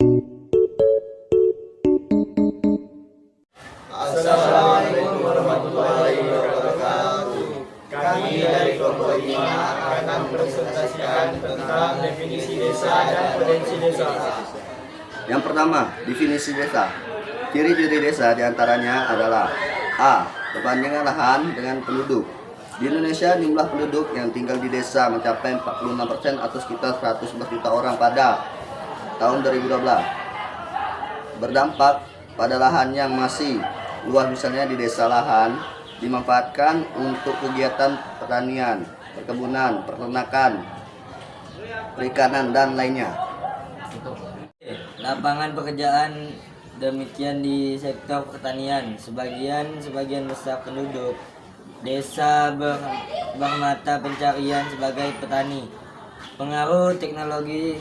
Assalamualaikum warahmatullahi wabarakatuh. Kami dari kelompok 5 akan mempresentasikan tentang definisi desa dan potensi desa. Yang pertama, definisi desa. Ciri-ciri desa diantaranya adalah A. Perbandingan lahan dengan penduduk. Di Indonesia, jumlah penduduk yang tinggal di desa mencapai 46% atau sekitar 111 juta orang pada tahun 2012. Berdampak pada lahan yang masih luas, misalnya di desa lahan dimanfaatkan untuk kegiatan pertanian, perkebunan, peternakan, perikanan, dan lainnya. Lapangan pekerjaan demikian di sektor pertanian. Sebagian besar penduduk desa bermata pencarian sebagai petani. Pengaruh teknologi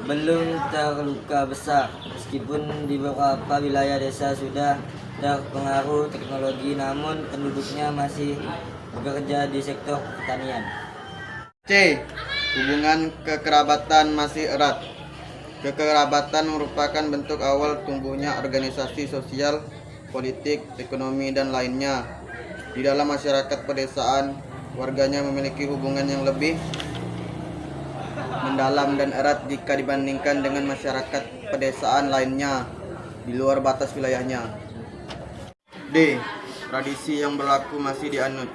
belum terluka besar, meskipun di beberapa wilayah desa sudah terpengaruh teknologi, namun penduduknya masih bekerja di sektor pertanian. C. Hubungan kekerabatan masih erat. Kekerabatan merupakan bentuk awal tumbuhnya organisasi sosial, politik, ekonomi, dan lainnya. Di dalam masyarakat pedesaan, warganya memiliki hubungan yang lebih mendalam dan erat jika dibandingkan dengan masyarakat pedesaan lainnya di luar batas wilayahnya. D. Tradisi yang berlaku masih dianut.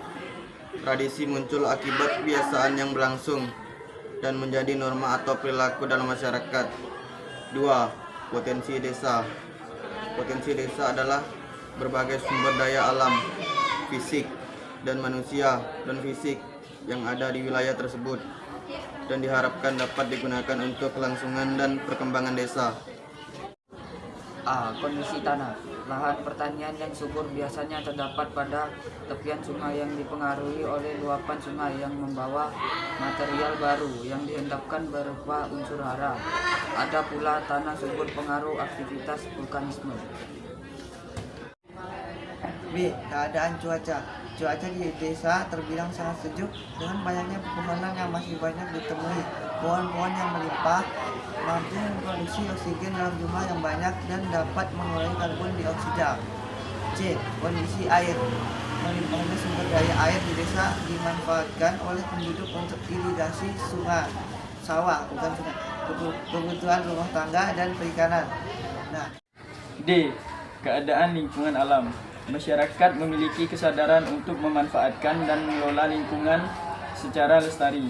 Tradisi muncul akibat kebiasaan yang berlangsung dan menjadi norma atau perilaku dalam masyarakat. 2. Potensi desa. Potensi desa adalah berbagai sumber daya alam, fisik, dan manusia dan fisik yang ada di wilayah tersebut dan diharapkan dapat digunakan untuk kelangsungan dan perkembangan desa. A. Kondisi tanah. Lahan pertanian yang subur biasanya terdapat pada tepian sungai yang dipengaruhi oleh luapan sungai yang membawa material baru yang dihendapkan berupa unsur hara. Ada pula tanah subur pengaruh aktivitas vulkanisme. B. Keadaan cuaca. Cuaca di desa terbilang sangat sejuk dengan banyaknya pepohonan yang masih banyak ditemui. Pohon-pohon yang melimpah mampu memproduksi oksigen dalam jumlah yang banyak dan dapat mengurangi karbon dioksida. C. Kondisi air. Melimpahnya sumber daya air di desa dimanfaatkan oleh penduduk untuk irigasi sungai, sawah, kebutuhan rumah tangga, dan perikanan. D. Keadaan lingkungan alam. Masyarakat memiliki kesadaran untuk memanfaatkan dan mengelola lingkungan secara lestari.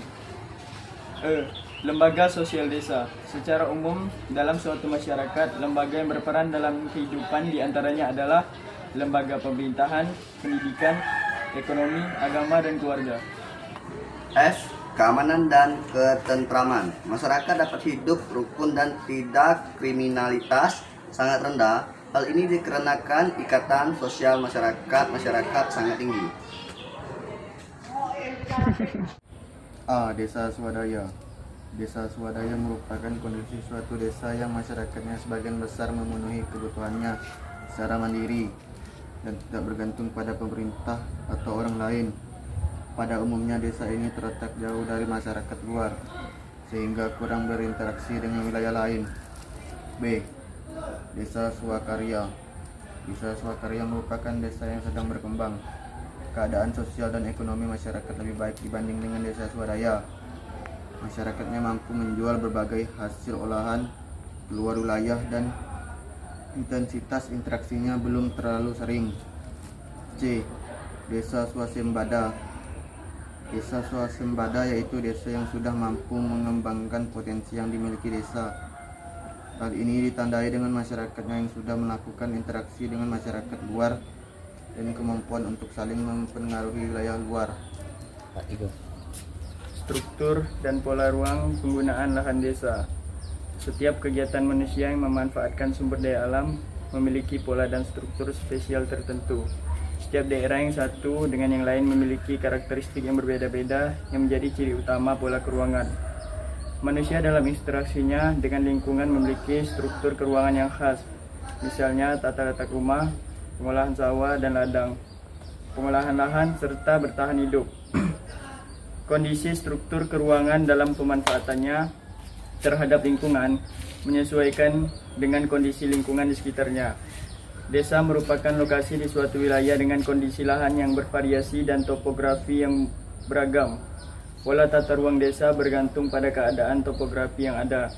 E. Lembaga sosial desa. Secara umum, dalam suatu masyarakat, lembaga yang berperan dalam kehidupan diantaranya adalah lembaga pemerintahan, pendidikan, ekonomi, agama, dan keluarga. F. Keamanan dan ketentraman. Masyarakat dapat hidup rukun dan tidak kriminalitas sangat rendah. Hal ini dikarenakan ikatan sosial masyarakat sangat tinggi. A. Desa swadaya. Desa swadaya merupakan kondisi suatu desa yang masyarakatnya sebagian besar memenuhi kebutuhannya secara mandiri dan tidak bergantung pada pemerintah atau orang lain. Pada umumnya desa ini terletak jauh dari masyarakat luar, sehingga kurang berinteraksi dengan wilayah lain. B. Desa swakarya. Desa swakarya merupakan desa yang sedang berkembang. Keadaan sosial dan ekonomi masyarakat lebih baik dibanding dengan desa swadaya. Masyarakatnya mampu menjual berbagai hasil olahan keluar wilayah dan intensitas interaksinya belum terlalu sering. C. Desa swasembada. Desa swasembada yaitu desa yang sudah mampu mengembangkan potensi yang dimiliki desa. Hal ini ditandai dengan masyarakatnya yang sudah melakukan interaksi dengan masyarakat luar dan kemampuan untuk saling mempengaruhi wilayah luar. Struktur dan pola ruang penggunaan lahan desa. Setiap kegiatan manusia yang memanfaatkan sumber daya alam memiliki pola dan struktur spesial tertentu. Setiap daerah yang satu dengan yang lain memiliki karakteristik yang berbeda-beda yang menjadi ciri utama pola keruangan. Manusia dalam interaksinya dengan lingkungan memiliki struktur keruangan yang khas, misalnya tata letak rumah, pengolahan sawah dan ladang, pengolahan lahan, serta bertahan hidup. Kondisi struktur keruangan dalam pemanfaatannya terhadap lingkungan menyesuaikan dengan kondisi lingkungan di sekitarnya. Desa merupakan lokasi di suatu wilayah dengan kondisi lahan yang bervariasi dan topografi yang beragam. Pola tata ruang desa bergantung pada keadaan topografi yang ada.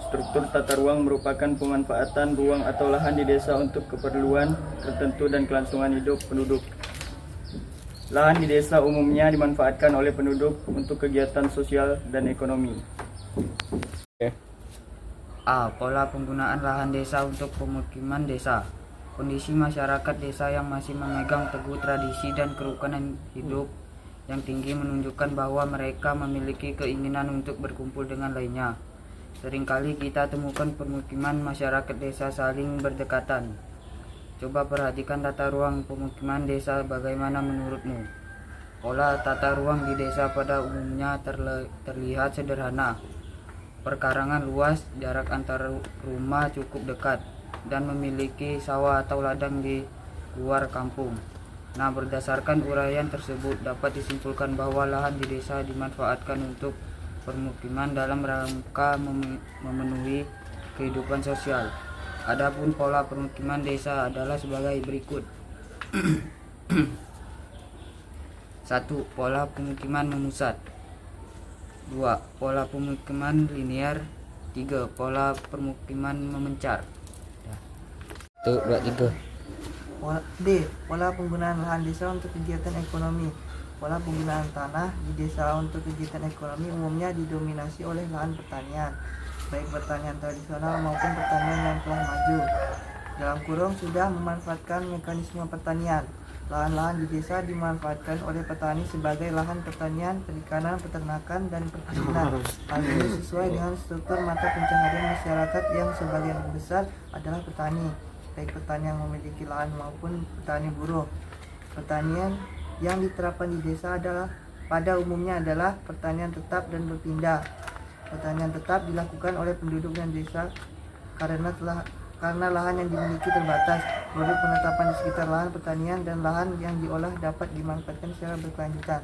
Struktur tata ruang merupakan pemanfaatan ruang atau lahan di desa untuk keperluan tertentu dan kelangsungan hidup penduduk. Lahan di desa umumnya dimanfaatkan oleh penduduk untuk kegiatan sosial dan ekonomi. A. Pola penggunaan lahan desa untuk pemukiman desa. Kondisi masyarakat desa yang masih memegang teguh tradisi dan kerukunan hidup yang tinggi menunjukkan bahwa mereka memiliki keinginan untuk berkumpul dengan lainnya. Seringkali kita temukan permukiman masyarakat desa saling berdekatan. Coba perhatikan tata ruang pemukiman desa bagaimana menurutmu? Pola tata ruang di desa pada umumnya terlihat sederhana. Perkarangan luas, jarak antar rumah cukup dekat, dan memiliki sawah atau ladang di luar kampung. Nah, berdasarkan uraian tersebut dapat disimpulkan bahwa lahan di desa dimanfaatkan untuk permukiman dalam rangka memenuhi kehidupan sosial. Adapun pola permukiman desa adalah sebagai berikut. 1. Pola pemukiman memusat. 2. Pola pemukiman linear. 3. Pola permukiman memencar. 1, 2, 3. D. Pola penggunaan lahan desa untuk kegiatan ekonomi. Pola penggunaan tanah di desa untuk kegiatan ekonomi umumnya didominasi oleh lahan pertanian, baik pertanian tradisional maupun pertanian yang telah maju. Dalam kurung sudah memanfaatkan mekanisme pertanian. Lahan-lahan di desa dimanfaatkan oleh petani sebagai lahan pertanian, perikanan, peternakan, dan perkebunan. Hal ini sesuai dengan struktur mata pencaharian masyarakat yang sebagian besar adalah petani, baik petani yang memiliki lahan maupun petani buruh. Pertanian yang diterapkan di desa pada umumnya adalah pertanian tetap dan berpindah. Pertanian tetap dilakukan oleh penduduk dan desa karena lahan yang dimiliki terbatas. Produk penetapan di sekitar lahan pertanian dan lahan yang diolah dapat dimanfaatkan secara berkelanjutan.